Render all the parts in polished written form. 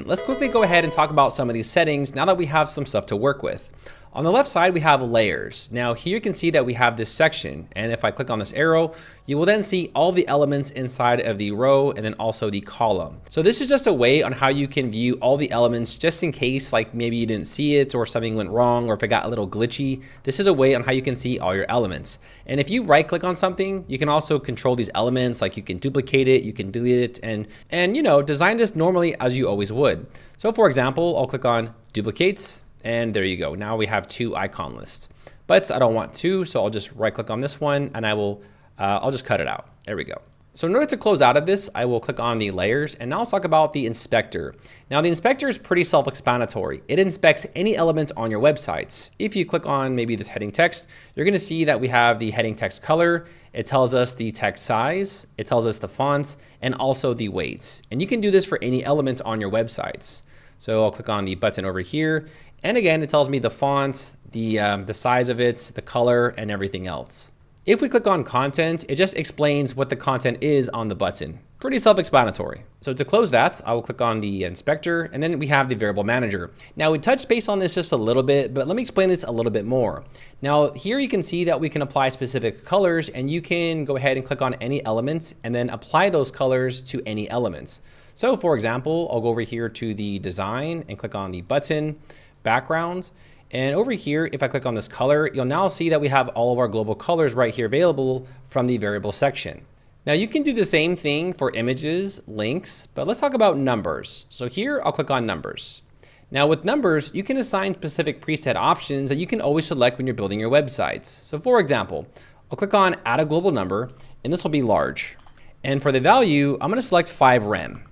Let's quickly go ahead and talk about some of these settings now that we have some stuff to work with. On the left side, we have layers. Now here you can see that we have this section, and if I click on this arrow, you will then see all the elements inside of the row and then also the column. So this is just a way on how you can view all the elements just in case like maybe you didn't see it or something went wrong or if it got a little glitchy. This is a way on how you can see all your elements. And if you right click on something, you can also control these elements, like you can duplicate it, you can delete it, and you know, design this normally as you always would. So for example, I'll click on duplicates. And there you go. Now we have 2 icon lists, but I don't want 2. So I'll just right click on this one and I'll just cut it out. There we go. So in order to close out of this, I will click on the layers and now let's talk about the inspector. Now the inspector is pretty self-explanatory. It inspects any element on your websites. If you click on maybe this heading text, you're going to see that we have the heading text color. It tells us the text size. It tells us the fonts and also the weights. And you can do this for any element on your websites. So I'll click on the button over here. And again, it tells me the fonts, the size of it, the color, and everything else. If we click on content, it just explains what the content is on the button. Pretty self-explanatory. So to close that, I will click on the inspector, and then we have the variable manager. Now we touched base on this just a little bit, but let me explain this a little bit more. Now here you can see that we can apply specific colors, and you can go ahead and click on any elements and then apply those colors to any elements. So for example, I'll go over here to the design and click on the button, background. And over here, if I click on this color, you'll now see that we have all of our global colors right here available from the variable section. Now you can do the same thing for images, links, but let's talk about numbers. So here I'll click on numbers. Now with numbers, you can assign specific preset options that you can always select when you're building your websites. So for example, I'll click on add a global number, and this will be large. And for the value, I'm going to select 5 rem.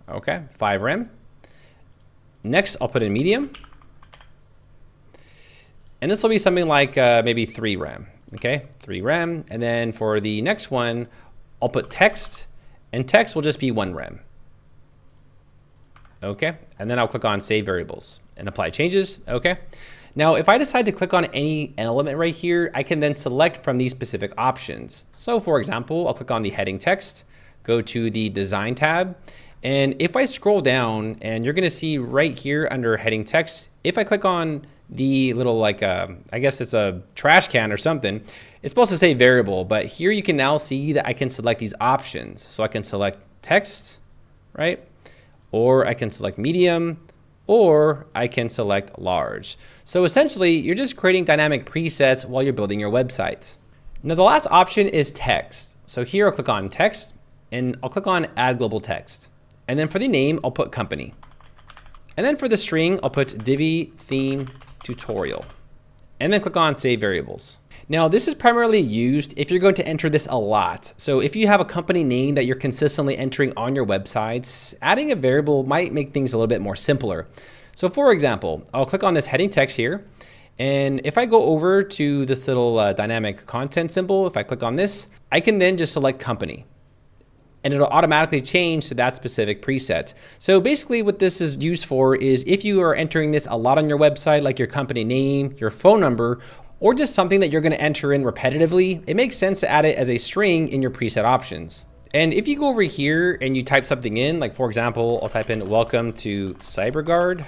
Okay, 5 rem. Next, I'll put in medium. And this will be something like maybe 3 rem. Okay, 3 rem. And then for the next one, I'll put text, and text will just be 1 rem. Okay, and then I'll click on save variables and apply changes. Okay. Now, if I decide to click on any element right here, I can then select from these specific options. So for example, I'll click on the heading text, go to the design tab. And if I scroll down, and you're going to see right here under heading text, if I click on the little like, I guess it's a trash can or something, it's supposed to say variable, but here you can now see that I can select these options. So I can select text, right? Or I can select medium, or I can select large. So essentially, you're just creating dynamic presets while you're building your website. Now the last option is text. So here I'll click on text, and I'll click on add global text. And then for the name, I'll put company. And then for the string, I'll put Divi theme tutorial. And then click on save variables. Now this is primarily used if you're going to enter this a lot. So if you have a company name that you're consistently entering on your websites, adding a variable might make things a little bit more simpler. So for example, I'll click on this heading text here. And if I go over to this little dynamic content symbol, if I click on this, I can then just select company. And it'll automatically change to that specific preset. So basically what this is used for is if you are entering this a lot on your website, like your company name, your phone number, or just something that you're gonna enter in repetitively, it makes sense to add it as a string in your preset options. And if you go over here and you type something in, like for example, I'll type in welcome to CyberGuard,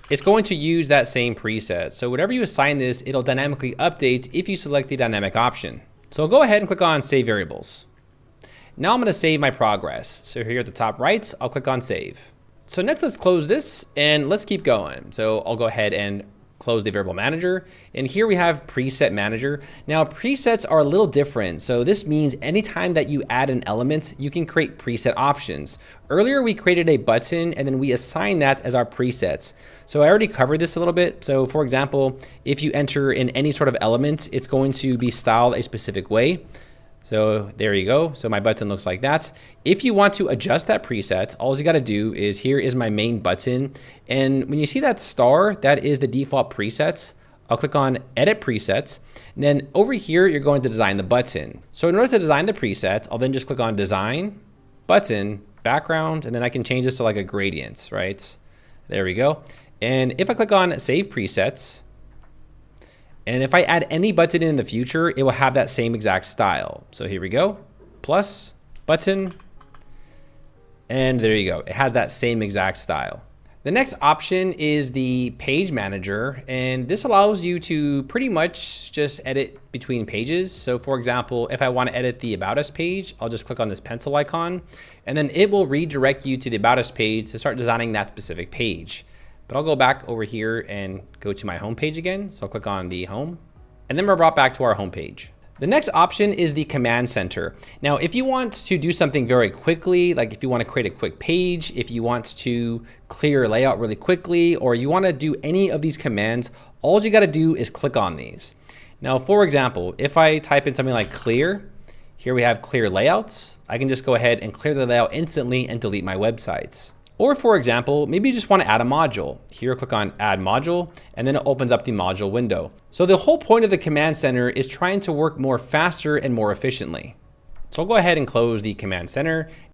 it's going to use that same preset. So whatever you assign this, it'll dynamically update if you select the dynamic option. So I'll go ahead and click on save variables. Now I'm going to save my progress. So here at the top right, I'll click on save. So next let's close this and let's keep going. So I'll go ahead and close the variable manager. And here we have preset manager. Now presets are a little different. So this means anytime that you add an element, you can create preset options. Earlier we created a button and then we assigned that as our presets. So I already covered this a little bit. So for example, if you enter in any sort of element, it's going to be styled a specific way. So there you go. So my button looks like that. If you want to adjust that preset, all you got to do is here is my main button. And when you see that star, that is the default presets. I'll click on edit presets. And then over here, you're going to design the button. So in order to design the presets, I'll then just click on design, button, background, and then I can change this to like a gradient, right? There we go. And if I click on save presets, and if I add any button in the future, it will have that same exact style. So here we go, plus, button, And there you go. It has that same exact style. The next option is the page manager, and this allows you to pretty much just edit between pages. So for example, if I want to edit the About Us page, I'll just click on this pencil icon, and then it will redirect you to the About Us page to start designing that specific page. But I'll go back over here and go to my home page again. So I'll click on the home, and then we're brought back to our home page. The next option is the command center. Now, if you want to do something very quickly, like if you want to create a quick page, if you want to clear your layout really quickly, or you want to do any of these commands, all you got to do is click on these. Now, for example, if I type in something like clear, here we have clear layouts. I can just go ahead and clear the layout instantly and delete my websites. Or for example, maybe you just want to add a module. Here, click on add module, and then it opens up the module window. So the whole point of the command center is trying to work more faster and more efficiently. So I'll go ahead and close the command center.